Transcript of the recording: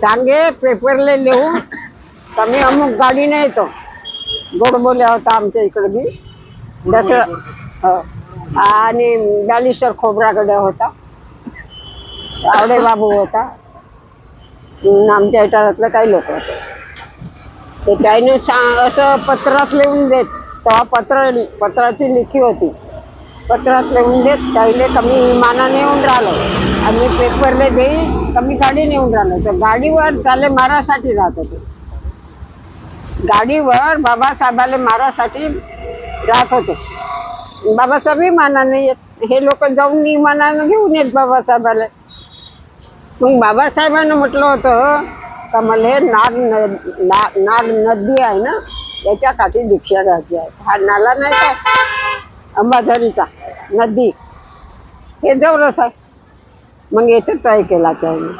सांगे पेपरले लिहून कमी अमुक गाडीने येतो. गोड बोल्या होता आमच्या इकडे बी दसरा. हो. आणि बॅलिस्टर खोबराकडे होता, आवडे बाबू होता, आमच्या इटाळातले काही लोक होते. ते त्याने असं पत्रात लिहून देत, तेव्हा पत्राची लिखी होती, पत्रात लिहून देत त्याला कमी विमानाने येऊन राहिलो आणि पेपरले देई कमी गाडीने येऊन राहिलो. तर गाडीवर त्याला मारासाठी राहत होते, गाडीवर बाबासाहेबाला मारासाठी राहत होते. बाबासाहेब विमानाने येत, हे लोक जाऊन विमानानं घेऊन येत बाबासाहेबाला. मग बाबासाहेबांना म्हटलं होतं का मला नाग नदी आहे ना त्याच्या काठी दीक्षा घ्यायची आहे. हा नाला नाही का अंबाझरीचा नदी, हे जवळच आहे. मग येथे तय केला त्याने.